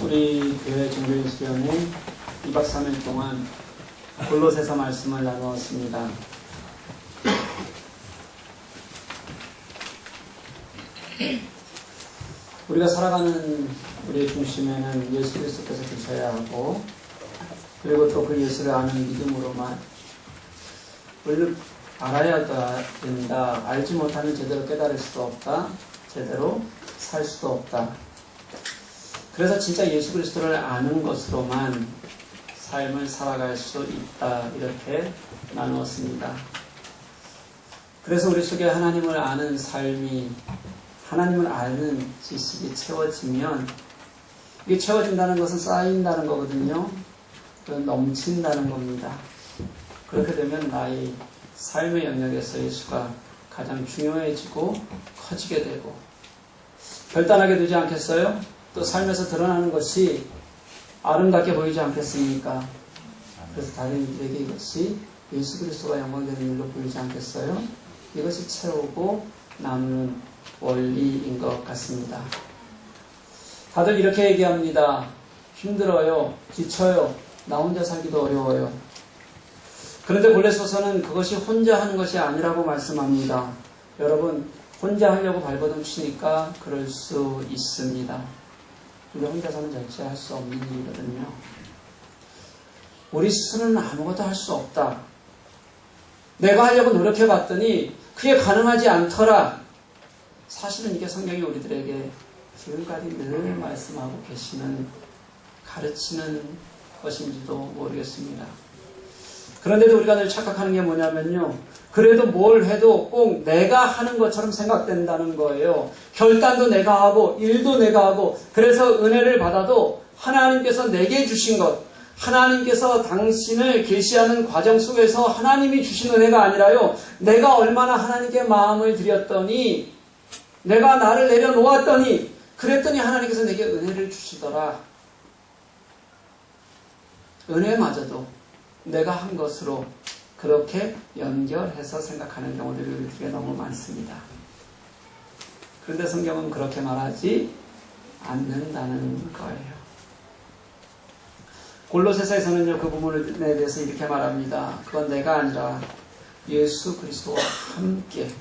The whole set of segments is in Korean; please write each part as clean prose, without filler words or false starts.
우리 교회 종교인 수련회 2박 3일 동안 골로새서 말씀을 나누었습니다. 우리가 살아가는 우리의 중심에는 예수 그리스도께서 계셔야 하고, 그리고 또 그 예수를 아는 믿음으로만 우리를 알아야 된다. 알지 못하면 제대로 깨달을 수도 없다. 제대로 살 수도 없다. 그래서 진짜 예수 그리스도를 아는 것으로만 삶을 살아갈 수 있다. 이렇게 나누었습니다. 그래서 우리 속에 하나님을 아는 삶이, 하나님을 아는 지식이 채워지면, 이게 채워진다는 것은 쌓인다는 거거든요. 넘친다는 겁니다. 그렇게 되면 나의 삶의 영역에서 예수가 가장 중요해지고 커지게 되고 결단하게 되지 않겠어요? 또 삶에서 드러나는 것이 아름답게 보이지 않겠습니까? 그래서 다른 이들에게 이것이 예수 그리스도가 영광되는 일로 보이지 않겠어요? 이것이 채우고 남는 원리인 것 같습니다. 다들 이렇게 얘기합니다. 힘들어요. 지쳐요. 나 혼자 살기도 어려워요. 그런데 골로새서는 그것이 혼자 하는 것이 아니라고 말씀합니다. 여러분, 혼자 하려고 발버둥 치니까 그럴 수 있습니다. 근데 혼자서는 절대 할 수 없는 일이거든요. 우리 스스로는 아무것도 할 수 없다. 내가 하려고 노력해봤더니 그게 가능하지 않더라. 사실은 이게 성경이 우리들에게 지금까지 늘 말씀하고 계시는, 가르치는 것인지도 모르겠습니다. 그런데도 우리가 늘 착각하는 게 뭐냐면요, 그래도 뭘 해도 꼭 내가 하는 것처럼 생각된다는 거예요. 결단도 내가 하고 일도 내가 하고, 그래서 은혜를 받아도 하나님께서 내게 주신 것, 하나님께서 당신을 계시하는 과정 속에서 하나님이 주신 은혜가 아니라요, 내가 얼마나 하나님께 마음을 드렸더니, 내가 나를 내려놓았더니, 그랬더니 하나님께서 내게 은혜를 주시더라. 은혜마저도 내가 한 것으로 그렇게 연결해서 생각하는 경우들이 우리에게 너무 많습니다. 그런데 성경은 그렇게 말하지 않는다는 거예요. 골로새서에서는요, 그 부분에 대해서 이렇게 말합니다. 그건 내가 아니라 예수 그리스도와 함께.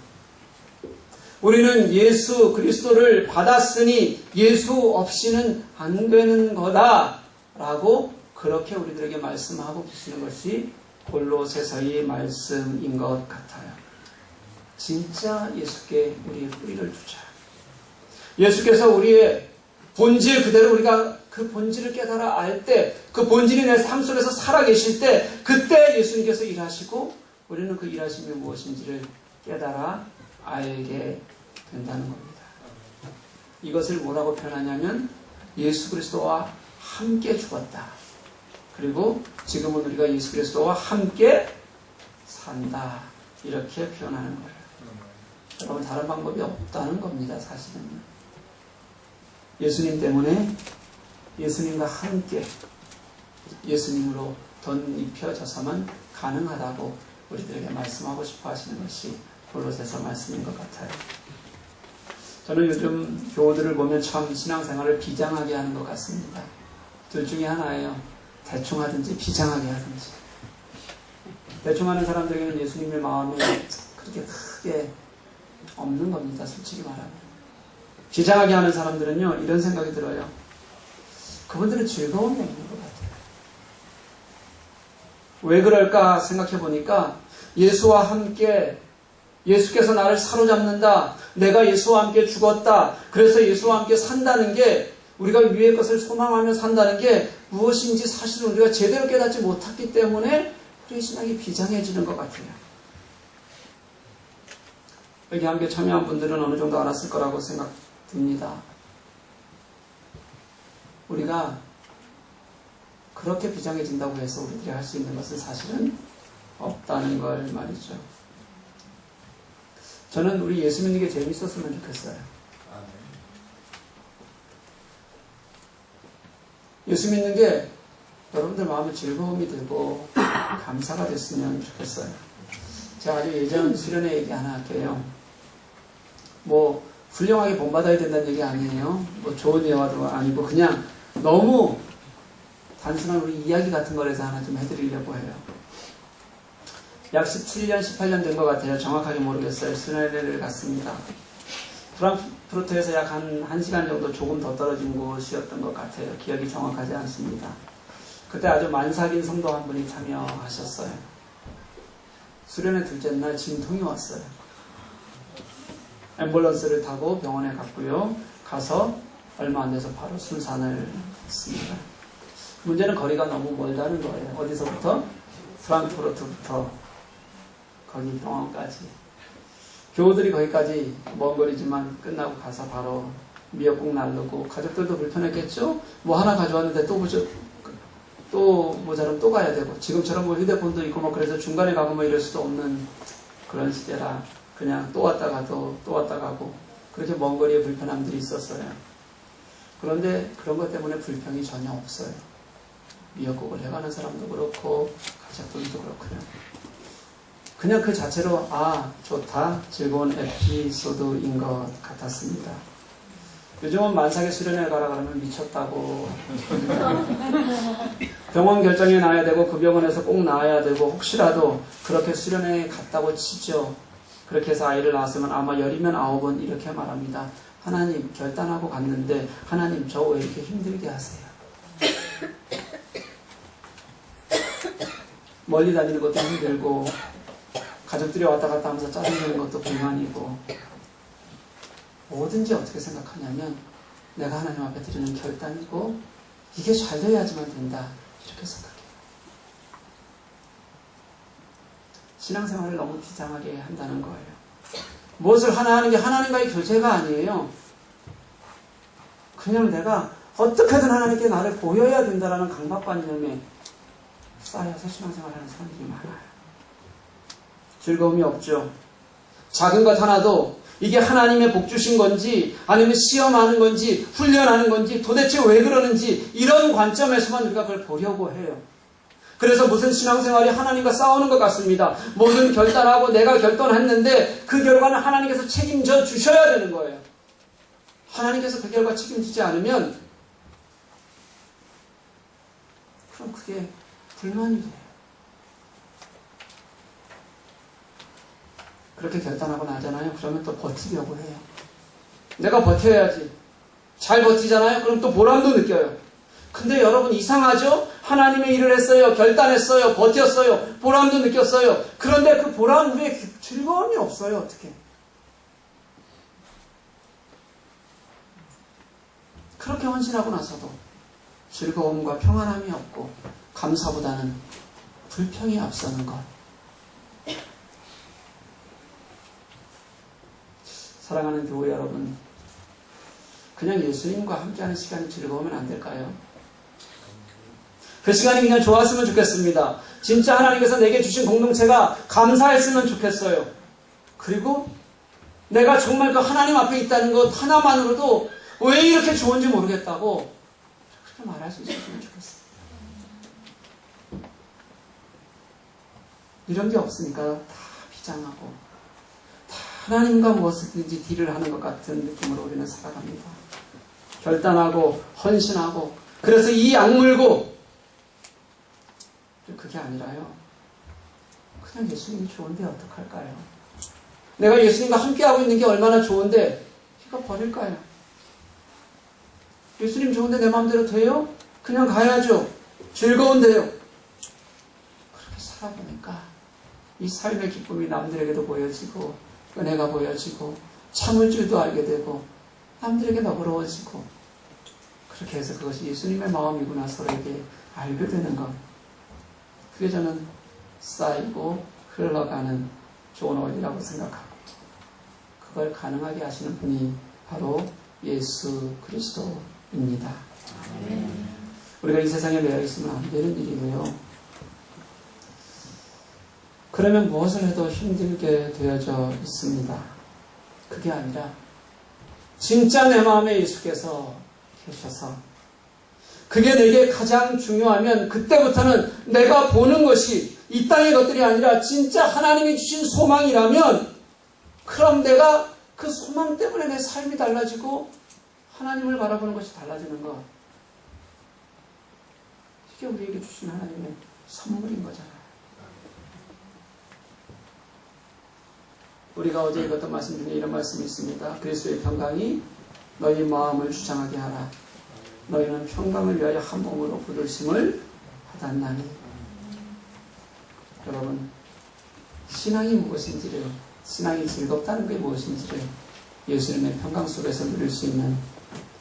우리는 예수 그리스도를 받았으니 예수 없이는 안 되는 거다 라고 그렇게 우리들에게 말씀하고 계시는 것이 골로새서의 말씀인 것 같아요. 진짜 예수께 우리의 뿌리를 두자. 예수께서 우리의 본질 그대로 우리가 그 본질을 깨달아 알 때, 그 본질이 내 삶 속에서 살아계실 때, 그때 예수님께서 일하시고 우리는 그 일하심이 무엇인지를 깨달아 알게 된다는 겁니다. 이것을 뭐라고 표현하냐면 예수 그리스도와 함께 죽었다. 그리고 지금은 우리가 예수 그리스도와 함께 산다. 이렇게 표현하는 거예요. 여러분, 다른 방법이 없다는 겁니다. 사실은. 예수님 때문에 예수님과 함께 예수님으로 덧입혀져서만 가능하다고 우리들에게 말씀하고 싶어 하시는 것이 골로새서 말씀인 것 같아요. 저는 요즘 교우들을 보면 참 신앙생활을 비장하게 하는 것 같습니다. 둘 중에 하나예요. 대충 하든지 비장하게 하든지. 대충 하는 사람들에게는 예수님의 마음이 그렇게 크게 없는 겁니다. 솔직히 말하면. 비장하게 하는 사람들은요, 이런 생각이 들어요. 그분들은 즐거움이 없는 것 같아요. 왜 그럴까 생각해 보니까 예수와 함께, 예수께서 나를 사로잡는다. 내가 예수와 함께 죽었다. 그래서 예수와 함께 산다는 게, 우리가 위의 것을 소망하며 산다는 게 무엇인지 사실은 우리가 제대로 깨닫지 못했기 때문에 우리의 신앙이 비장해지는 것 같아요. 여기 함께 참여한 분들은 어느 정도 알았을 거라고 생각됩니다. 우리가 그렇게 비장해진다고 해서 우리들이 할 수 있는 것은 사실은 없다는 걸 말이죠. 저는 우리 예수 믿는 게 재밌었으면 좋겠어요. 예수 믿는 게 여러분들 마음에 즐거움이 들고 감사가 됐으면 좋겠어요. 제가 아주 예전 수련회 얘기 하나 할게요. 훌륭하게 본받아야 된다는 얘기 아니에요. 뭐 좋은 예화도 아니고 그냥 너무 단순한 우리 이야기 같은 거라서 하나 좀 해드리려고 해요. 약 17년, 18년 된 것 같아요. 정확하게 모르겠어요. 스웨덴을 갔습니다. 프랑크푸르트에서 약 한 1시간 정도 조금 더 떨어진 곳이었던 것 같아요. 기억이 정확하지 않습니다. 그때 아주 만삭인 성도 한 분이 참여하셨어요. 수련의 둘째 날 진통이 왔어요. 앰뷸런스를 타고 병원에 갔고요. 가서 얼마 안 돼서 바로 순산을 했습니다. 문제는 거리가 너무 멀다는 거예요. 어디서부터? 프랑크푸르트부터 거기 병원까지. 교우들이 거기까지 먼 거리지만 끝나고 가서 바로 미역국 날르고 가족들도 불편했겠죠? 뭐 하나 가져왔는데 또 모자라면 또 가야 되고 지금처럼 뭐 휴대폰도 있고 뭐 그래서 중간에 가고 뭐 이럴 수도 없는 그런 시대라 그냥 또 왔다 가도 또 왔다 가고 그렇게 먼 거리에 불편함들이 있었어요. 그런데 그런 것 때문에 불평이 전혀 없어요. 미역국을 해가는 사람도 그렇고 가족들도 그렇고요. 그냥 그 자체로 좋다, 즐거운 에피소드인 것 같았습니다. 요즘은 만삭에 수련회 가라 그러면 미쳤다고 병원 결정이 나야 되고 그 병원에서 꼭 나와야 되고 혹시라도 그렇게 수련회에 갔다고 치죠. 그렇게 해서 아이를 낳았으면 아마 10이면 9은 이렇게 말합니다. 하나님 결단하고 갔는데 하나님 저 왜 이렇게 힘들게 하세요? 멀리 다니는 것도 힘들고 가족들이 왔다 갔다 하면서 짜증내는 것도 불만이고 뭐든지 어떻게 생각하냐면 내가 하나님 앞에 드리는 결단이고 이게 잘 돼야지만 된다 이렇게 생각해요. 신앙생활을 너무 비장하게 한다는 거예요. 무엇을 하나 하는 게 하나님과의 교제가 아니에요. 그냥 내가 어떻게든 하나님께 나를 보여야 된다라는 강박관념에 쌓여서 신앙생활하는 사람들이 많아요. 즐거움이 없죠. 작은 것 하나도 이게 하나님의 복 주신 건지 아니면 시험하는 건지 훈련하는 건지 도대체 왜 그러는지 이런 관점에서만 우리가 그걸 보려고 해요. 그래서 무슨 신앙생활이 하나님과 싸우는 것 같습니다. 모든 결단하고 내가 결단했는데 그 결과는 하나님께서 책임져 주셔야 되는 거예요. 하나님께서 그 결과 책임지지 않으면 그럼 그게 불만이 돼요. 그렇게 결단하고 나잖아요. 그러면 또 버티려고 해요. 내가 버텨야지. 잘 버티잖아요. 그럼 또 보람도 느껴요. 근데 여러분 이상하죠? 하나님의 일을 했어요. 결단했어요. 버텼어요. 보람도 느꼈어요. 그런데 그 보람 후에 즐거움이 없어요. 어떻게? 그렇게 헌신하고 나서도 즐거움과 평안함이 없고 감사보다는 불평이 앞서는 것. 사랑하는 교회 여러분, 그냥 예수님과 함께하는 시간이 즐거우면 안 될까요? 그 시간이 그냥 좋았으면 좋겠습니다. 진짜 하나님께서 내게 주신 공동체가 감사했으면 좋겠어요. 그리고 내가 정말 그 하나님 앞에 있다는 것 하나만으로도 왜 이렇게 좋은지 모르겠다고 그렇게 말할 수 있었으면 좋겠어요. 이런 게 없으니까 다 비장하고 다 하나님과 무엇이든지 딜을 하는 것 같은 느낌으로 우리는 살아갑니다. 결단하고 헌신하고 그래서 이 악물고 그게 아니라요. 그냥 예수님이 좋은데 어떡할까요? 내가 예수님과 함께하고 있는 게 얼마나 좋은데 이거 버릴까요? 예수님 좋은데 내 마음대로 돼요? 그냥 가야죠. 즐거운데요. 그렇게 살아보니까 이 삶의 기쁨이 남들에게도 보여지고 은혜가 보여지고 참을 줄도 알게 되고 남들에게 너그러워지고 그렇게 해서 그것이 예수님의 마음이구나 서로에게 알게 되는 것. 그게 저는 쌓이고 흘러가는 좋은 원리라고 생각하고 그걸 가능하게 하시는 분이 바로 예수 그리스도입니다. 우리가 이 세상에 매여 있으면 안 되는 일이고요. 그러면 무엇을 해도 힘들게 되어져 있습니다. 그게 아니라 진짜 내 마음에 예수께서 계셔서 그게 내게 가장 중요하면 그때부터는 내가 보는 것이 이 땅의 것들이 아니라 진짜 하나님이 주신 소망이라면 그럼 내가 그 그 소망 때문에 내 삶이 달라지고 하나님을 바라보는 것이 달라지는 것. 이게 우리에게 주신 하나님의 선물인 거잖아요. 우리가 어제 읽었던 말씀 중에 이런 말씀이 있습니다. 그리스도의 평강이 너희 마음을 주장하게 하라. 너희는 평강을 위하여 한 몸으로 부르심을 받았나니. 여러분, 신앙이 무엇인지를, 신앙이 즐겁다는 게 무엇인지를 예수님의 평강 속에서 누릴 수 있는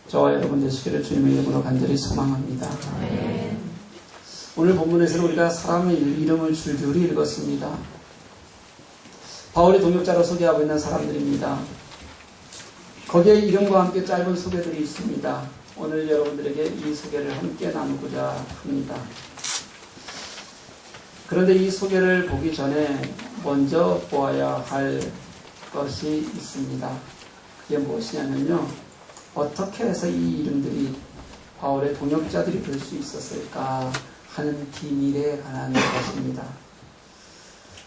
저와 여러분 되시기를 주님의 이름으로 간절히 소망합니다. 네. 오늘 본문에서는 우리가 사람의 이름을 줄줄이 읽었습니다. 바울이 동역자로 소개하고 있는 사람들입니다. 거기에 이름과 함께 짧은 소개들이 있습니다. 오늘 여러분들에게 이 소개를 함께 나누고자 합니다. 그런데 이 소개를 보기 전에 먼저 보아야 할 것이 있습니다. 그게 무엇이냐면요, 어떻게 해서 이 이름들이 바울의 동역자들이 될 수 있었을까 하는 비밀에 관한 것입니다.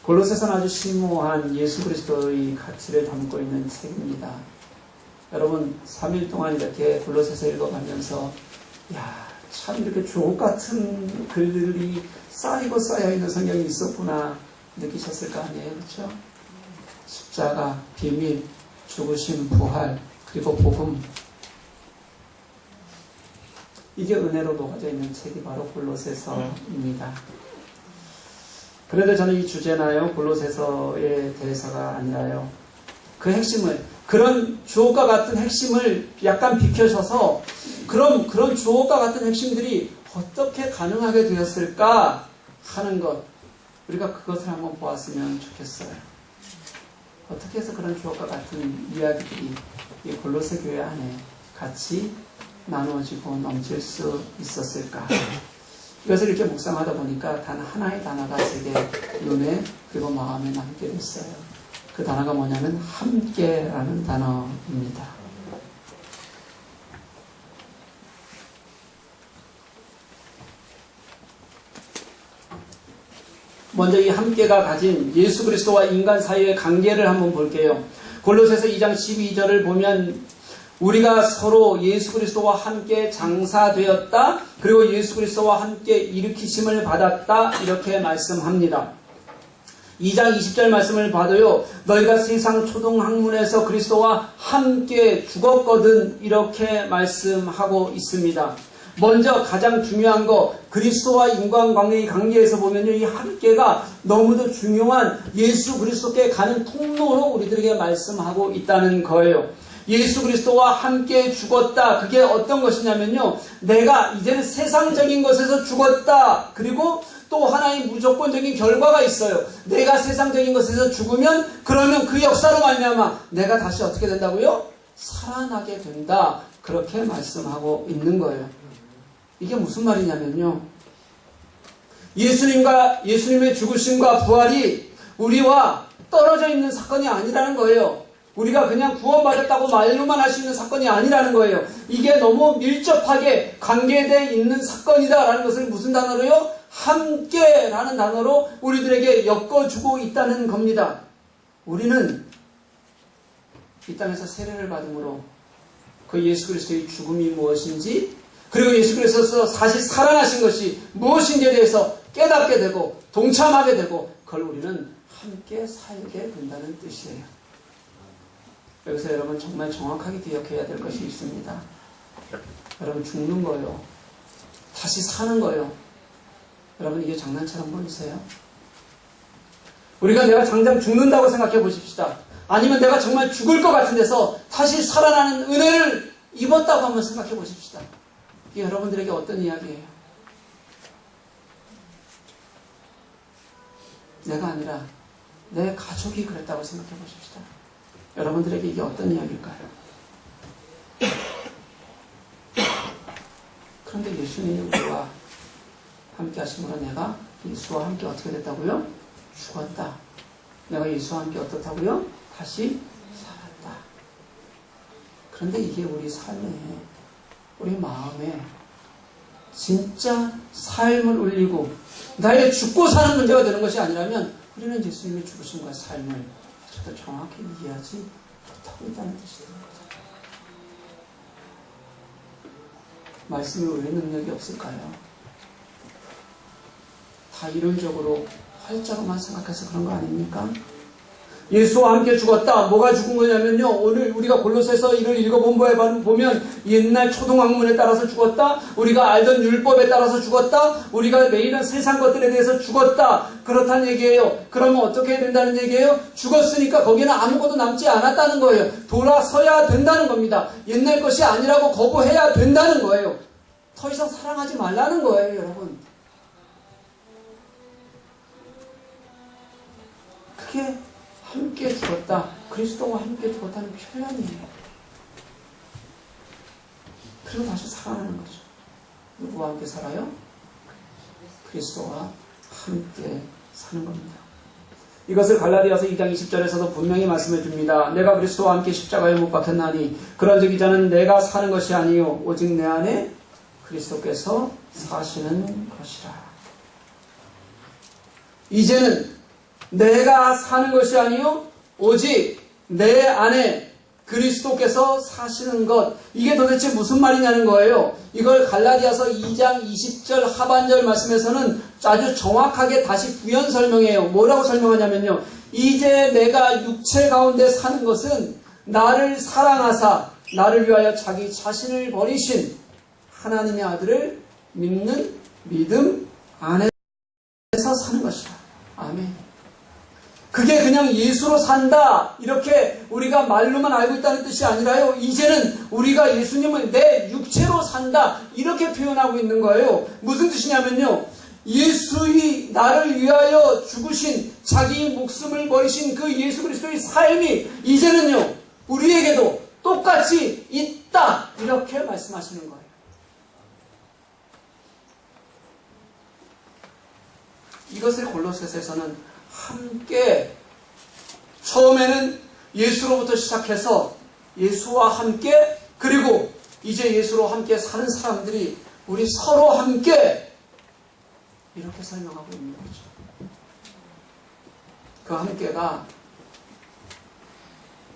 골로새서는 아주 심오한 예수 그리스도의 가치를 담고 있는 책입니다. 여러분, 3일 동안 이렇게 골로새서 읽어가면서 참 이렇게 주옥 같은 글들이 쌓이고 쌓여있는 성경이 있었구나 느끼셨을 거 아니에요? 그렇죠? 십자가, 비밀, 죽으심, 부활, 그리고 복음. 이게 은혜로 녹아져 있는 책이 바로 골로새서입니다. 그런데 저는 이 주제나요, 골로새서의 대사가 아니라요, 그 핵심을, 그런 주옥과 같은 핵심을 약간 비켜셔서 그런 주옥과 같은 핵심들이 어떻게 가능하게 되었을까 하는 것, 우리가 그것을 한번 보았으면 좋겠어요. 어떻게 해서 그런 주옥과 같은 이야기들이 이 골로새 교회 안에 같이 나누어지고 넘칠 수 있었을까. 이것을 이렇게 묵상하다 보니까 단 하나의 단어가 제게 눈에 그리고 마음에 남게 됐어요. 그 단어가 뭐냐면 함께라는 단어입니다. 먼저 이 함께가 가진 예수 그리스도와 인간 사이의 관계를 한번 볼게요. 골로새서 2장 12절을 보면 우리가 서로 예수 그리스도와 함께 장사되었다. 그리고 예수 그리스도와 함께 일으키심을 받았다. 이렇게 말씀합니다. 2장 20절 말씀을 봐도요, 너희가 세상 초등학문에서 그리스도와 함께 죽었거든. 이렇게 말씀하고 있습니다. 먼저 가장 중요한 거, 그리스도와 인간관계의 관계에서 보면요, 이 함께가 너무도 중요한 예수 그리스도께 가는 통로로 우리들에게 말씀하고 있다는 거예요. 예수 그리스도와 함께 죽었다. 그게 어떤 것이냐면요, 내가 이제는 세상적인 것에서 죽었다. 그리고 또 하나의 무조건적인 결과가 있어요. 내가 세상적인 것에서 죽으면 그러면 그 역사로 말미암아 내가 다시 어떻게 된다고요? 살아나게 된다. 그렇게 말씀하고 있는 거예요. 이게 무슨 말이냐면요, 예수님의 죽으심과 부활이 우리와 떨어져 있는 사건이 아니라는 거예요. 우리가 그냥 구원받았다고 말로만 할 수 있는 사건이 아니라는 거예요. 이게 너무 밀접하게 관계되어 있는 사건이다라는 것을 무슨 단어로요? 함께라는 단어로 우리들에게 엮어주고 있다는 겁니다. 우리는 이 땅에서 세례를 받음으로 그 예수 그리스도의 죽음이 무엇인지, 그리고 예수 그리스도께서 사실 살아나신 것이 무엇인지에 대해서 깨닫게 되고 동참하게 되고, 그걸 우리는 함께 살게 된다는 뜻이에요. 여기서 여러분 정말 정확하게 기억해야 될 것이 있습니다. 여러분, 죽는 거요, 다시 사는 거요, 여러분 이게 장난처럼 보이세요? 우리가 내가 당장 죽는다고 생각해 보십시다. 아니면 내가 정말 죽을 것 같은 데서 다시 살아나는 은혜를 입었다고 한번 생각해 보십시다. 이게 여러분들에게 어떤 이야기예요? 내가 아니라 내 가족이 그랬다고 생각해 보십시다. 여러분들에게 이게 어떤 이야기일까요? 그런데 예수님이 우리와 함께 하심으로 내가 예수와 함께 어떻게 됐다고요? 죽었다. 내가 예수와 함께 어떻다고요? 다시 살았다. 그런데 이게 우리 삶에, 우리 마음에 진짜 삶을 울리고 나의 죽고 사는 문제가 되는 것이 아니라면 우리는 예수님의 죽으심과 삶을 정확히 이해하지 못하고 있다는 뜻이 됩니다. 말씀이 왜 능력이 없을까요? 다 이론적으로 활자로만 생각해서 그런 거 아닙니까? 예수와 함께 죽었다. 뭐가 죽은 거냐면요. 오늘 우리가 골로새서 이를 읽어보면 옛날 초등학문에 따라서 죽었다. 우리가 알던 율법에 따라서 죽었다. 우리가 매일은 세상 것들에 대해서 죽었다. 그렇다는 얘기예요. 그러면 어떻게 해야 된다는 얘기예요? 죽었으니까 거기는 아무것도 남지 않았다는 거예요. 돌아서야 된다는 겁니다. 옛날 것이 아니라고 거부해야 된다는 거예요. 더 이상 사랑하지 말라는 거예요, 여러분. 그게 함께 죽었다. 그리스도와 함께 죽었다는 표현이에요. 그리고 다시 살아나는 거죠. 누구와 함께 살아요? 그리스도와 함께 사는 겁니다. 이것을 갈라디아서 2장 20절에서도 분명히 말씀해 줍니다. 내가 그리스도와 함께 십자가에 못 박혔나니 그런즉 이제는 내가 사는 것이 아니요 오직 내 안에 그리스도께서 사시는 것이라. 이제는 내가 사는 것이 아니요 오직 내 안에 그리스도께서 사시는 것. 이게 도대체 무슨 말이냐는 거예요. 이걸 갈라디아서 2장 20절 하반절 말씀에서는 아주 정확하게 다시 부연 설명해요. 뭐라고 설명하냐면요. 이제 내가 육체 가운데 사는 것은 나를 사랑하사 나를 위하여 자기 자신을 버리신 하나님의 아들을 믿는 믿음 안에서 사는 것이다. 아멘. 그게 그냥 예수로 산다 이렇게 우리가 말로만 알고 있다는 뜻이 아니라요. 이제는 우리가 예수님을 내 육체로 산다 이렇게 표현하고 있는 거예요. 무슨 뜻이냐면요. 예수의 나를 위하여 죽으신 자기 목숨을 버리신 그 예수 그리스도의 삶이 이제는요. 우리에게도 똑같이 있다 이렇게 말씀하시는 거예요. 이것을 골로새서에서는 함께 처음에는 예수로부터 시작해서 예수와 함께 그리고 이제 예수로 함께 사는 사람들이 우리 서로 함께 이렇게 설명하고 있는 거죠. 그 함께가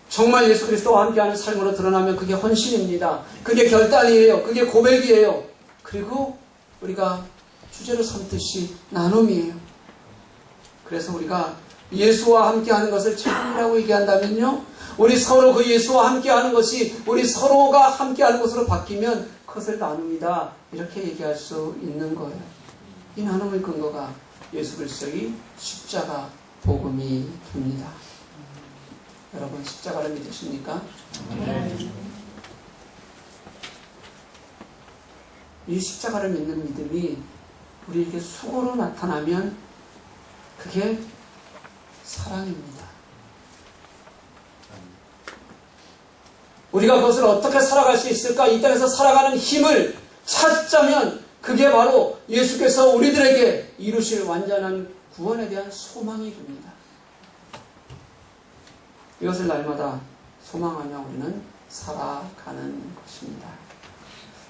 정말 예수 그리스도와 함께하는 삶으로 드러나면 그게 헌신입니다. 그게 결단이에요. 그게 고백이에요. 그리고 우리가 주제로 삼듯이 나눔이에요. 그래서 우리가 예수와 함께하는 것을 찬양이라고 얘기한다면요. 우리 서로 그 예수와 함께하는 것이 우리 서로가 함께하는 것으로 바뀌면 그것을 나눔이다. 이렇게 얘기할 수 있는 거예요. 이 나눔의 근거가 예수 그리스도의 십자가 복음이 됩니다. 여러분 십자가를 믿으십니까? 이 십자가를 믿는 믿음이 우리에게 수고로 나타나면 그게 사랑입니다. 우리가 그것을 어떻게 살아갈 수 있을까? 이 땅에서 살아가는 힘을 찾자면 그게 바로 예수께서 우리들에게 이루실 완전한 구원에 대한 소망이 됩니다. 이것을 날마다 소망하며 우리는 살아가는 것입니다.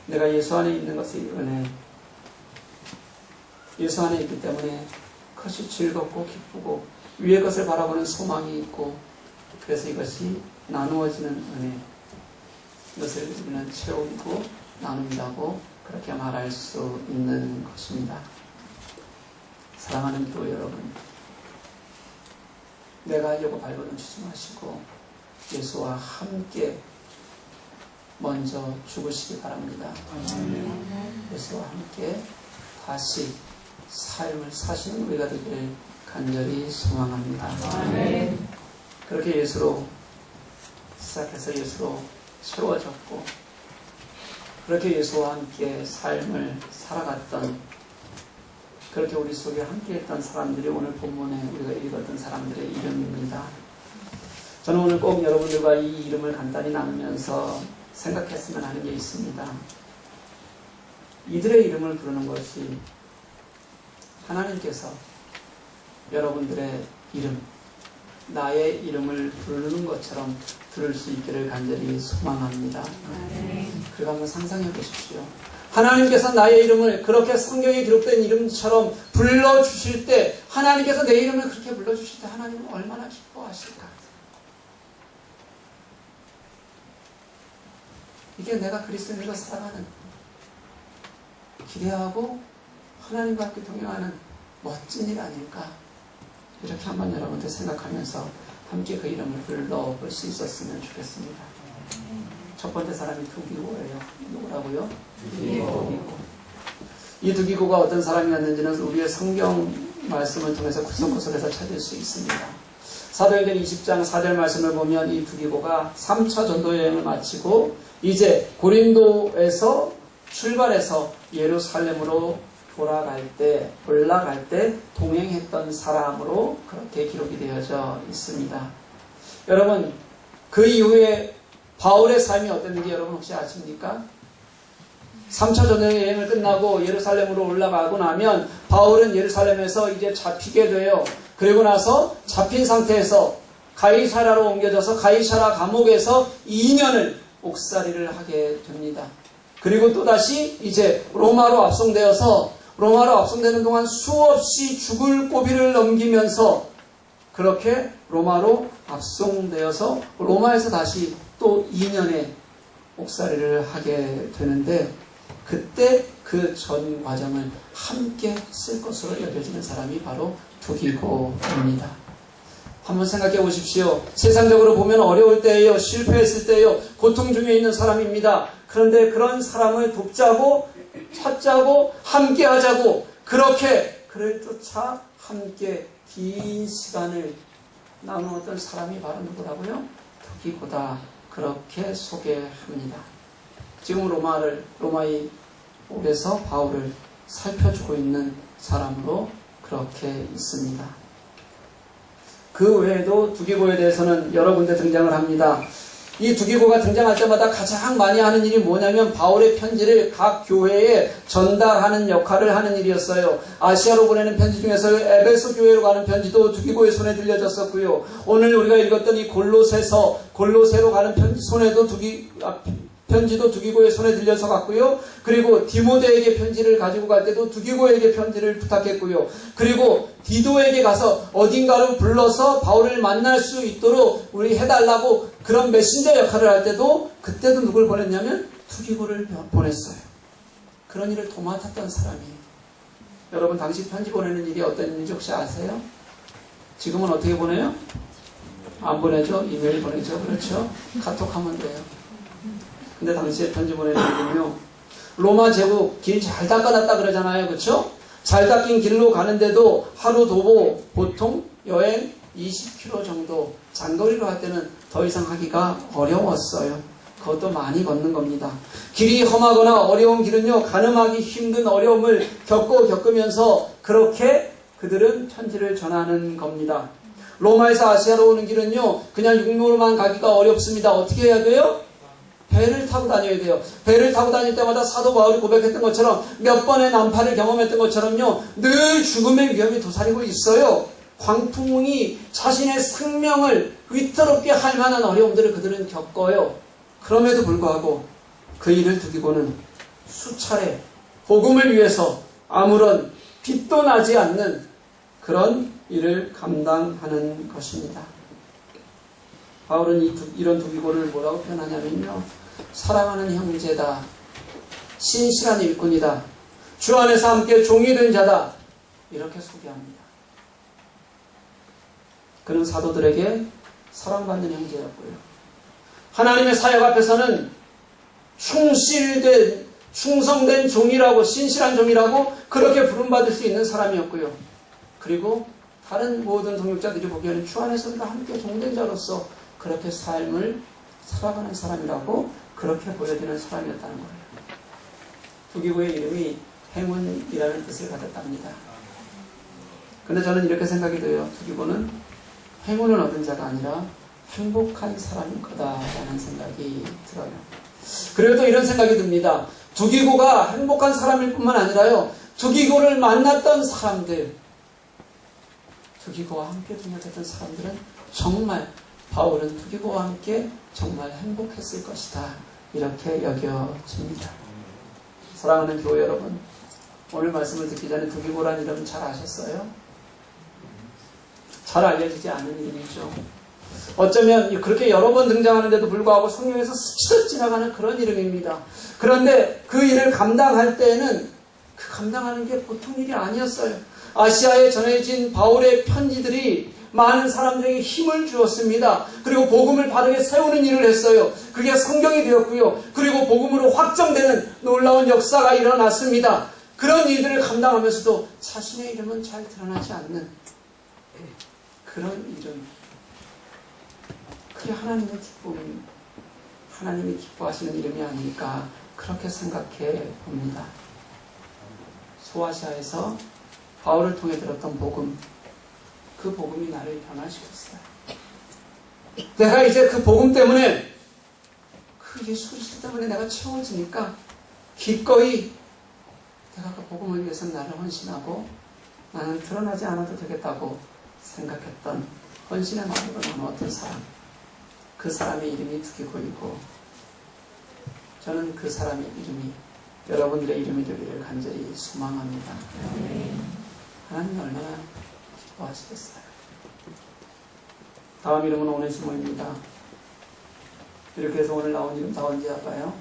내가 예수 안에 있는 것이 은혜. 예수 안에 있기 때문에 그것이 즐겁고 기쁘고 위의 것을 바라보는 소망이 있고 그래서 이것이 나누어지는 은혜. 이것을 우리는 채우고 나눈다고 그렇게 말할 수 있는 것입니다. 사랑하는 교회 여러분, 내가 하려고 발버둥 치지 마시고 예수와 함께 먼저 죽으시기 바랍니다. 예수와 함께 다시 삶을 사시는 우리가 되기를 간절히 소망합니다. 아멘. 그렇게 예수로 시작해서 예수로 채워졌고 그렇게 예수와 함께 삶을 살아갔던 그렇게 우리 속에 함께했던 사람들이 오늘 본문에 우리가 읽었던 사람들의 이름입니다. 저는 오늘 꼭 여러분들과 이 이름을 간단히 나누면서 생각했으면 하는 게 있습니다. 이들의 이름을 부르는 것이 하나님께서 여러분들의 이름, 나의 이름을 부르는 것처럼 들을 수 있기를 간절히 소망합니다. 그리고 한번 상상해 보십시오. 하나님께서 나의 이름을 그렇게 성경에 기록된 이름처럼 불러주실 때 하나님께서 내 이름을 그렇게 불러주실 때 하나님은 얼마나 기뻐하실까? 이게 내가 그리스도인으로 살아가는, 기대하고 하나님과 함께 동행하는 멋진 일 아닐까? 이렇게 한번 여러분들 생각하면서 함께 그 이름을 불러볼 수 있었으면 좋겠습니다. 첫 번째 사람이 두기고예요. 누구라고요? 두기고. 이 두기고가 어떤 사람이었는지는 우리의 성경 말씀을 통해서 구석구석에서 찾을 수 있습니다. 사도행전 20장 4절 말씀을 보면 이 두기고가 3차 전도 여행을 마치고 이제 고린도에서 출발해서 예루살렘으로 올라갈 때 동행했던 사람으로 그렇게 기록이 되어져 있습니다. 여러분, 그 이후에 바울의 삶이 어땠는지 여러분 혹시 아십니까? 3차 전도 여행을 끝나고 예루살렘으로 올라가고 나면 바울은 예루살렘에서 이제 잡히게 돼요. 그리고 나서 잡힌 상태에서 가이사라로 옮겨져서 가이사라 감옥에서 2년을 옥살이를 하게 됩니다. 그리고 또다시 이제 로마로 압송되는 동안 수없이 죽을 고비를 넘기면서 그렇게 로마로 압송되어서 로마에서 다시 또 2년의 옥살이를 하게 되는데, 그때 그 전 과정을 함께 쓸 것으로 여겨지는 사람이 바로 두기고입니다. 한번 생각해 보십시오. 세상적으로 보면 어려울 때예요. 실패했을 때예요. 고통 중에 있는 사람입니다. 그런데 그런 사람을 돕자고, 찾자고, 함께 하자고, 그렇게 그를 쫓아 함께 긴 시간을 나누었던 사람이 바로 누구라고요? 두기고다. 그렇게 소개합니다. 지금 로마의 옥에서 바울을 살펴주고 있는 사람으로 그렇게 있습니다. 그 외에도 두기고에 대해서는 여러 군데 등장을 합니다. 이 두기고가 등장할 때마다 가장 많이 하는 일이 뭐냐면 바울의 편지를 각 교회에 전달하는 역할을 하는 일이었어요. 아시아로 보내는 편지 중에서 에베소 교회로 가는 편지도 두기고의 손에 들려졌었고요. 오늘 우리가 읽었던 이 골로새로 가는 편지도 두기고의 손에 들려서 갔고요. 그리고 디모데에게 편지를 가지고 갈 때도 두기고에게 편지를 부탁했고요. 그리고 디도에게 가서 어딘가로 불러서 바울을 만날 수 있도록 우리 해달라고 그런 메신저 역할을 할 때도 그때도 누굴 보냈냐면 두기고를 보냈어요. 그런 일을 도맡았던 사람이에요. 여러분, 당시 편지 보내는 일이 어떤 일인지 혹시 아세요? 지금은 어떻게 보내요? 안 보내죠? 이메일 보내죠? 그렇죠? 카톡 하면 돼요. 근데 당시에 편지 보내는 일은요, 로마 제국 길 잘 닦아놨다 그러잖아요. 그렇죠? 잘 닦인 길로 가는데도 하루 도보 보통 여행 20km 정도, 장거리로 할 때는 더 이상 하기가 어려웠어요. 그것도 많이 걷는 겁니다. 길이 험하거나 어려운 길은요, 가늠하기 힘든 어려움을 겪으면서 그렇게 그들은 편지를 전하는 겁니다. 로마에서 아시아로 오는 길은요, 그냥 육로로만 가기가 어렵습니다. 어떻게 해야 돼요? 배를 타고 다녀야 돼요. 배를 타고 다닐 때마다 사도 바울이 고백했던 것처럼, 몇 번의 난파를 경험했던 것처럼요, 늘 죽음의 위험이 도사리고 있어요. 광풍이 자신의 생명을 위태롭게 할 만한 어려움들을 그들은 겪어요. 그럼에도 불구하고 그 일을 두기고는 수차례 복음을 위해서 아무런 빚도 나지 않는 그런 일을 감당하는 것입니다. 바울은 이런 두기고를 뭐라고 표현하냐면요, 사랑하는 형제다, 신실한 일꾼이다, 주 안에서 함께 종이 된 자다, 이렇게 소개합니다. 그는 사도들에게 사랑받는 형제였고요, 하나님의 사역 앞에서는 충성된 종이라고, 신실한 종이라고 그렇게 부름받을 수 있는 사람이었고요. 그리고 다른 모든 동역자들이 보기에는 주 안에서 함께 종된 자로서 그렇게 삶을 살아가는 사람이라고 그렇게 보여지는 사람이었다는 거예요. 두기고의 이름이 행운이라는 뜻을 가졌답니다. 근데 저는 이렇게 생각이 돼요. 두기고는 행운을 얻은 자가 아니라 행복한 사람일 거다라는 생각이 들어요. 그리고 또 이런 생각이 듭니다. 두기고가 행복한 사람일 뿐만 아니라요, 두기고를 만났던 사람들, 두기고와 함께 동역했던 사람들은 정말, 바울은 두기고와 함께 정말 행복했을 것이다, 이렇게 여겨집니다. 사랑하는 교회 여러분, 오늘 말씀을 듣기 전에 두기고라는 이름 잘 아셨어요? 잘 알려지지 않은 이름이죠. 어쩌면 그렇게 여러 번 등장하는데도 불구하고 성경에서 스치듯 지나가는 그런 이름입니다. 그런데 그 일을 감당할 때에는 그 감당하는 게 보통 일이 아니었어요. 아시아에 전해진 바울의 편지들이 많은 사람들에게 힘을 주었습니다. 그리고 복음을 바르게 세우는 일을 했어요. 그게 성경이 되었고요. 그리고 복음으로 확정되는 놀라운 역사가 일어났습니다. 그런 일들을 감당하면서도 자신의 이름은 잘 드러나지 않는 그런 이름. 그게 하나님의 기쁨, 하나님이 기뻐하시는 이름이 아닐까 그렇게 생각해 봅니다. 소아시아에서 바울을 통해 들었던 복음, 그 복음이 나를 변화시켰어요. 내가 이제 그 복음 때문에, 그 예수 그리스도 때문에 내가 채워지니까 기꺼이 내가 그 복음을 위해서 나를 헌신하고 나는 드러나지 않아도 되겠다고 생각했던 헌신의 마음으로 나는 어떤 사람, 그 사람의 이름이 두기고이고 저는 그 사람의 이름이 여러분들의 이름이 되기를 간절히 소망합니다. 하나님이 얼마나 기뻐하시겠어요. 다음 이름은 오네시모입니다. 이렇게 해서 오늘 나온 이름 다 언제 할까요?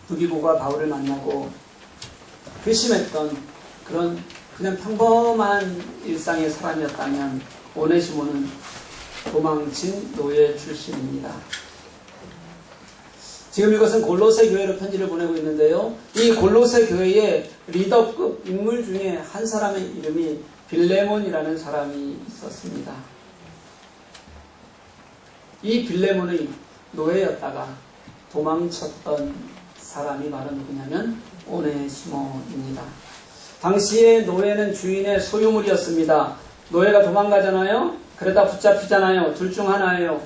두기고가 바울을 만나고 회심했던 그런 그냥 평범한 일상의 사람이었다면 오네시모는 도망친 노예 출신입니다. 지금 이것은 골로새 교회로 편지를 보내고 있는데요. 이 골로새 교회의 리더급 인물 중에 한 사람의 이름이 빌레몬이라는 사람이 있었습니다. 이 빌레몬의 노예였다가 도망쳤던 사람이 바로 누구냐면 오네시모입니다. 당시에 노예는 주인의 소유물이었습니다. 노예가 도망가잖아요. 그러다 붙잡히잖아요. 둘 중 하나예요.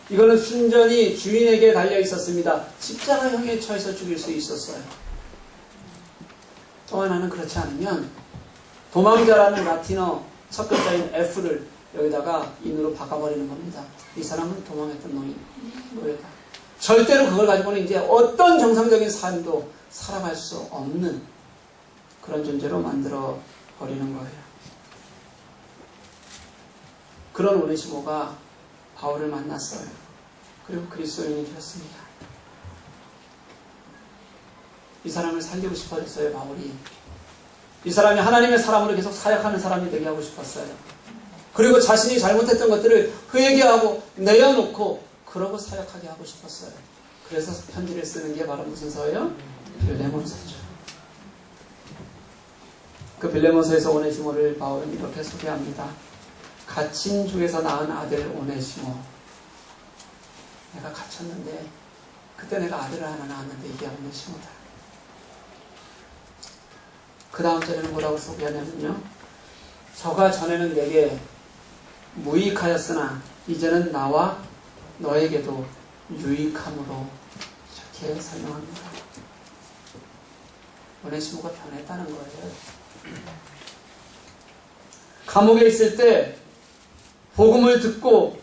이거는 순전히 주인에게 달려 있었습니다. 십자가형에 처해서 죽일 수 있었어요. 또 하나는 그렇지 않으면 도망자라는 라틴어 첫 글자인 F를 여기다가 인으로 바꿔버리는 겁니다. 이 사람은 도망했던 노예다. 절대로 그걸 가지고는 이제 어떤 정상적인 삶도 살아갈 수 없는 그런 존재로 만들어 버리는 거예요. 그런 오네시모가 바울을 만났어요. 그리고 그리스도인이 되었습니다. 이 사람을 살리고 싶어졌어요, 바울이. 이 사람이 하나님의 사람으로 계속 사역하는 사람이 되게 하고 싶었어요. 그리고 자신이 잘못했던 것들을 회개하고 내어놓고 그러고 사역하게 하고 싶었어요. 그래서 편지를 쓰는 게 바로 무슨 서예요? 빌레몬서죠. 그 빌레몬서에서 오네시모를 바울은 이렇게 소개합니다. 갇힌 중에서 낳은 아들 오네시모. 내가 갇혔는데 그때 내가 아들을 하나 낳았는데 이게 오네시모다. 그 다음 절에는 뭐라고 소개하냐면요. 저가 전에는 내게 무익하였으나 이제는 나와 너에게도 유익함으로 이렇게 설명합니다. 오네시모가 변했다는 거예요. 감옥에 있을 때 복음을 듣고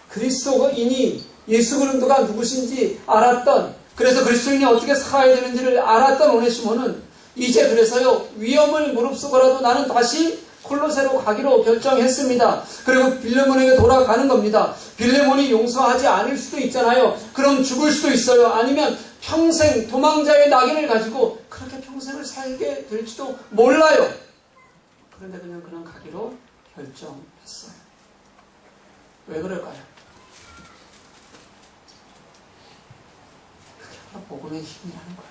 그리스도인이 예수 그리스도가 누구신지 알았던, 그래서 그리스도인이 어떻게 살아야 되는지를 알았던 오네시모는 이제 그래서요 위험을 무릅쓰고라도 나는 다시 콜로새로 가기로 결정했습니다. 그리고 빌레몬에게 돌아가는 겁니다. 빌레몬이 용서하지 않을 수도 있잖아요. 그럼 죽을 수도 있어요. 아니면 평생 도망자의 낙인을 가지고 그렇게 평생을 살게 될지도 몰라요. 그런데 그냥 가기로 결정했어요. 왜 그럴까요? 그게 바로 복음의 힘이라는 거예요.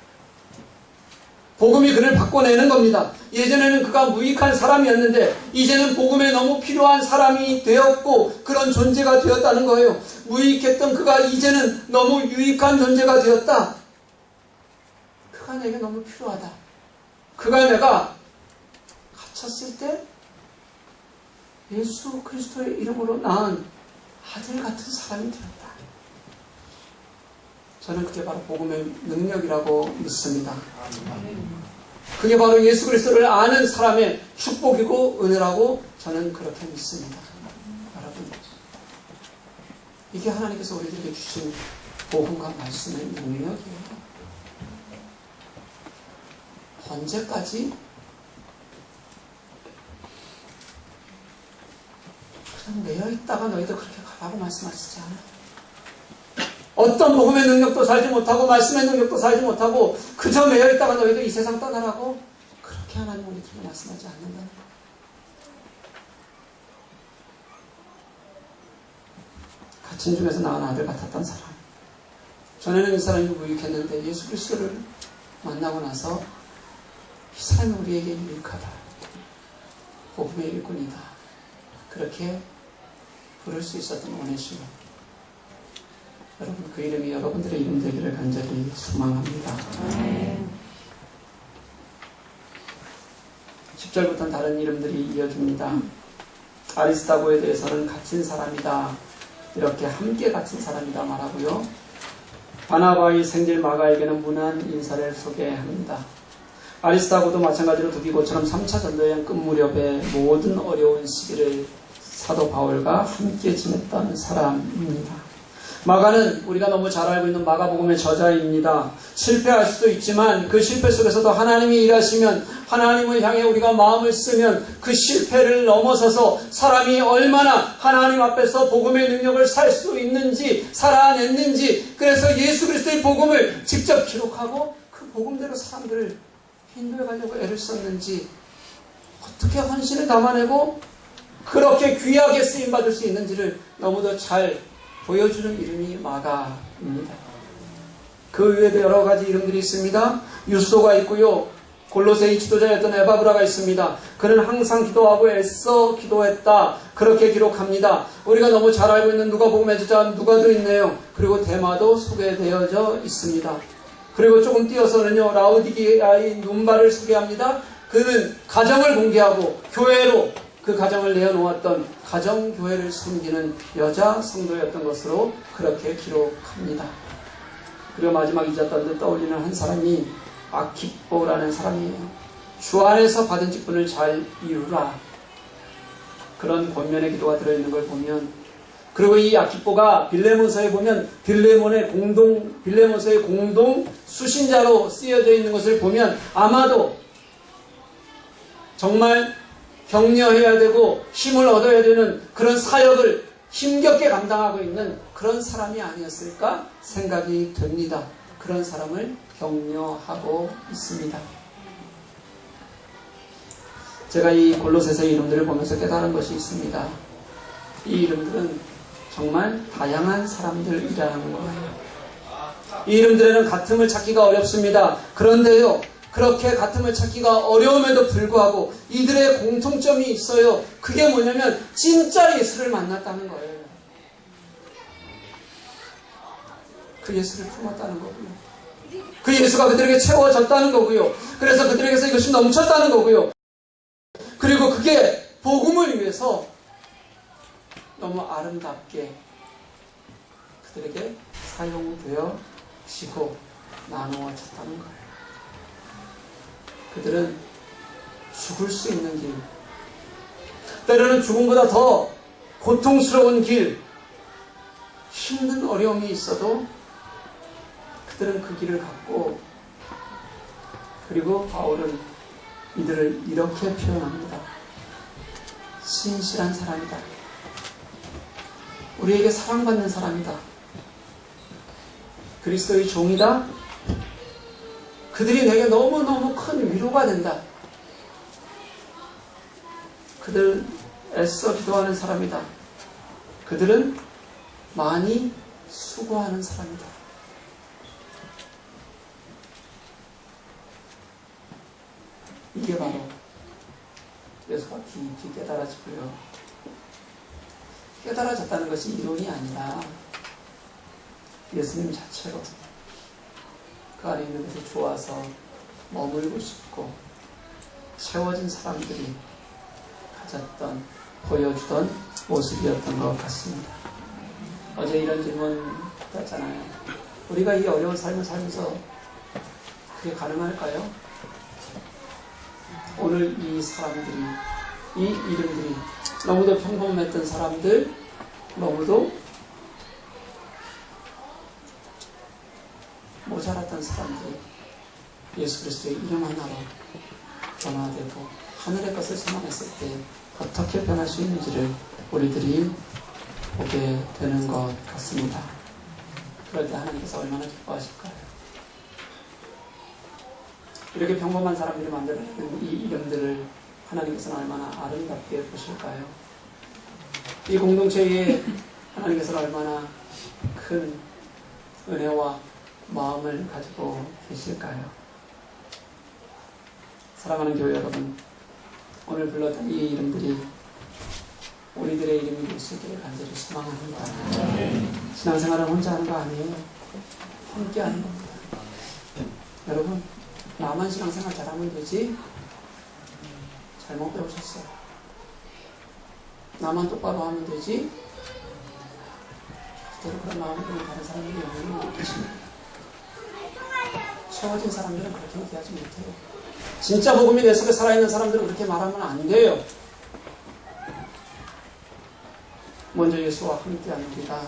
복음이 그를 바꿔내는 겁니다. 예전에는 그가 무익한 사람이었는데 이제는 복음에 너무 필요한 사람이 되었고 그런 존재가 되었다는 거예요. 무익했던 그가 이제는 너무 유익한 존재가 되었다. 그가 내게 너무 필요하다. 그가 내가 갇혔을 때 예수 그리스도의 이름으로 낳은 아들 같은 사람이 되었다. 저는 그게 바로 복음의 능력이라고 믿습니다. 그게 바로 예수 그리스도를 아는 사람의 축복이고 은혜라고 저는 그렇게 믿습니다. 여러분, 이게 하나님께서 우리들에게 주신 복음과 말씀의 능력이에요. 언제까지? 그냥 매여 있다가 너희도 그렇게 가라고 말씀하시지 않아요. 어떤 복음의 능력도 살지 못하고 말씀의 능력도 살지 못하고 그저 매여 있다가 너희도 이 세상 떠나라고 그렇게 하나님 우리들에게 말씀하지 않는다는 거예요. 가친 중에서 낳은 아들 같았던 사람. 전에는 이 사람이 무익했는데 예수 그리스도를 만나고 나서 이 사람이 우리에게 유익하다. 복음의 일꾼이다. 그렇게 부를 수 있었던 오네시모. 여러분 그 이름이 여러분들의 이름 되기를 간절히 소망합니다. 10절부터는 다른 이름들이 이어집니다. 아리스타고에 대해서는 갇힌 사람이다. 이렇게 함께 갇힌 사람이다 말하고요. 바나바의 생질 마가에게는 무난 인사를 소개합니다. 아리스타고도 마찬가지로 두기고처럼 3차 전도여행 끝 무렵에 모든 어려운 시기를 사도 바울과 함께 지냈던 사람입니다. 마가는 우리가 너무 잘 알고 있는 마가복음의 저자입니다. 실패할 수도 있지만 그 실패 속에서도 하나님이 일하시면 하나님을 향해 우리가 마음을 쓰면 그 실패를 넘어서서 사람이 얼마나 하나님 앞에서 복음의 능력을 살 수 있는지 살아냈는지 그래서 예수 그리스도의 복음을 직접 기록하고 그 복음대로 사람들을 인도해 가려고 애를 썼는지 어떻게 헌신을 담아내고 그렇게 귀하게 쓰임받을 수 있는지를 너무도 잘 보여주는 이름이 마가입니다. 그 외에도 여러 가지 이름들이 있습니다. 유소가 있고요. 골로새의 지도자였던 에바브라가 있습니다. 그는 항상 기도하고 애써 기도했다. 그렇게 기록합니다. 우리가 너무 잘 알고 있는 누가복음의 저자 누가도 있네요. 그리고 데마도 소개되어져 있습니다. 그리고 조금 띄어서는요. 라우디게아의 눈바를 소개합니다. 그는 가정을 공개하고 교회로 그 가정을 내어놓았던 가정교회를 섬기는 여자 성도였던 것으로 그렇게 기록합니다. 그리고 마지막 잊었던 듯 떠올리는 한 사람이 아키뽀라는 사람이에요. 주 안에서 받은 직분을 잘 이루라. 그런 권면의 기도가 들어있는 걸 보면 그리고 이 아키뽀가 빌레몬서에 보면 빌레몬서의 공동 수신자로 쓰여져 있는 것을 보면 아마도 정말 격려해야 되고 힘을 얻어야 되는 그런 사역을 힘겹게 감당하고 있는 그런 사람이 아니었을까 생각이 됩니다. 그런 사람을 격려하고 있습니다. 제가 이 골로새서의 이름들을 보면서 깨달은 것이 있습니다. 이 이름들은 정말 다양한 사람들이라는 거예요. 이 이름들에는 같음을 찾기가 어렵습니다. 그런데요, 그렇게 같음을 찾기가 어려움에도 불구하고 이들의 공통점이 있어요. 그게 뭐냐면 진짜 예수를 만났다는 거예요. 그 예수를 품었다는 거고요. 그 예수가 그들에게 채워졌다는 거고요. 그래서 그들에게서 이것이 넘쳤다는 거고요. 그리고 그게 복음을 위해서 너무 아름답게 그들에게 사용되어지고 나누어졌다는 거예요. 그들은 죽을 수 있는 길, 때로는 죽음보다 더 고통스러운 길, 힘든 어려움이 있어도 그들은 그 길을 갔고, 그리고 바울은 이들을 이렇게 표현합니다. 신실한 사람이다. 우리에게 사랑받는 사람이다. 그리스도의 종이다. 그들이 내게 너무너무 큰 위로가 된다. 그들 애써 기도하는 사람이다. 그들은 많이 수고하는 사람이다. 이게 바로 예수가 깊이 깨달아지고요. 깨달아졌다는 것이 이론이 아니라 예수님 자체로 그 안에 있는 것이 좋아서 머물고 싶고 채워진 사람들이 가졌던, 보여주던 모습이었던 것 같습니다. 어제 이런 질문 받았잖아요. 우리가 이 어려운 삶을 살면서 그게 가능할까요? 오늘 이 사람들이, 이 이름들이 너무도 평범했던 사람들, 너무도 모자랐던 사람들이 예수 그리스도의 이름 하나로 변화되고 하늘의 것을 소망했을 때 어떻게 변할 수 있는지를 우리들이 보게 되는 것 같습니다. 그럴 때 하나님께서 얼마나 기뻐하실까요? 이렇게 평범한 사람들이 만들어내는 이 이름들을 하나님께서는 얼마나 아름답게 보실까요? 이 공동체에 하나님께서는 얼마나 큰 은혜와 마음을 가지고 계실까요? 사랑하는 교회 여러분, 오늘 불렀던 이 이름들이 우리들의 이름이 될 수 있기를 간절히 소망합니다. 신앙생활은 혼자 하는 거 아니에요. 함께 하는 겁니다. 여러분, 나만 신앙생활 잘하면 되지? 잘못 배우셨어요. 나만 똑바로 하면 되지? 절대로 그런 마음으로 다른 사람에게 영향을 못 주십니다. 채워진 사람들은 그렇게 얘기하지 못해요. 진짜 복음이 내 속에 살아있는 사람들은 그렇게 말하면 안 돼요. 먼저 예수와 함께하는 우리가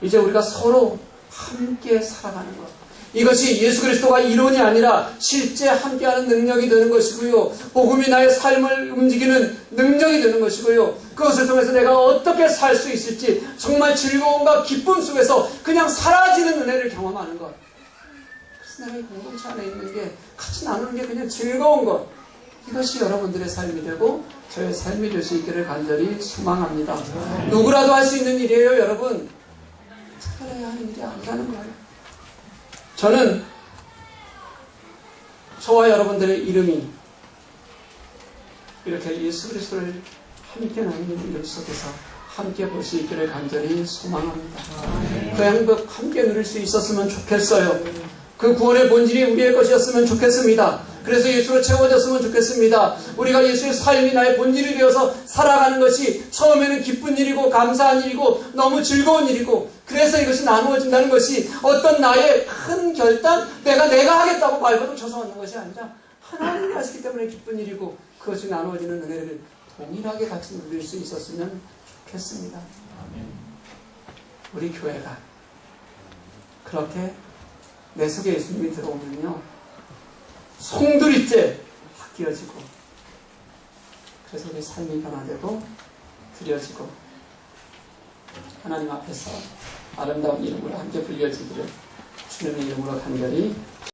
이제 우리가 서로 함께 살아가는 것, 이것이 예수 그리스도가 이론이 아니라 실제 함께하는 능력이 되는 것이고요. 복음이 나의 삶을 움직이는 능력이 되는 것이고요. 그것을 통해서 내가 어떻게 살 수 있을지 정말 즐거움과 기쁨 속에서 그냥 사라지는 은혜를 경험하는 것. 그래서 내가 이 공동체 안에 있는 게 같이 나누는 게 그냥 즐거운 것. 이것이 여러분들의 삶이 되고 저의 삶이 될 수 있기를 간절히 소망합니다. 누구라도 할 수 있는 일이에요, 여러분. 특별해야 하는 일이 아니라는 거예요. 저는 저와 여러분들의 이름이 이렇게 예수 그리스도를 함께 나누는 이름 속에서 함께 볼 수 있기를 간절히 소망합니다. 그 행복 함께 누릴 수 있었으면 좋겠어요. 그 구원의 본질이 우리의 것이었으면 좋겠습니다. 그래서 예수로 채워졌으면 좋겠습니다. 우리가 예수의 삶이 나의 본질이 되어서 살아가는 것이 처음에는 기쁜 일이고 감사한 일이고 너무 즐거운 일이고, 그래서 이것이 나누어진다는 것이 어떤 나의 큰 결단, 내가 하겠다고 발버둥 쳐서 하는 것이 아니라 하나님이 하시기 때문에 기쁜 일이고, 그것이 나누어지는 은혜를 동일하게 같이 누릴 수 있었으면 좋겠습니다. 우리 교회가 그렇게 내 속에 예수님이 들어오면요, 송두리째 바뀌어지고, 그래서 우리 삶이 변화되고 드려지고 하나님 앞에서 아름다운 이름으로 함께 불려지기를 주님의 이름으로 간절히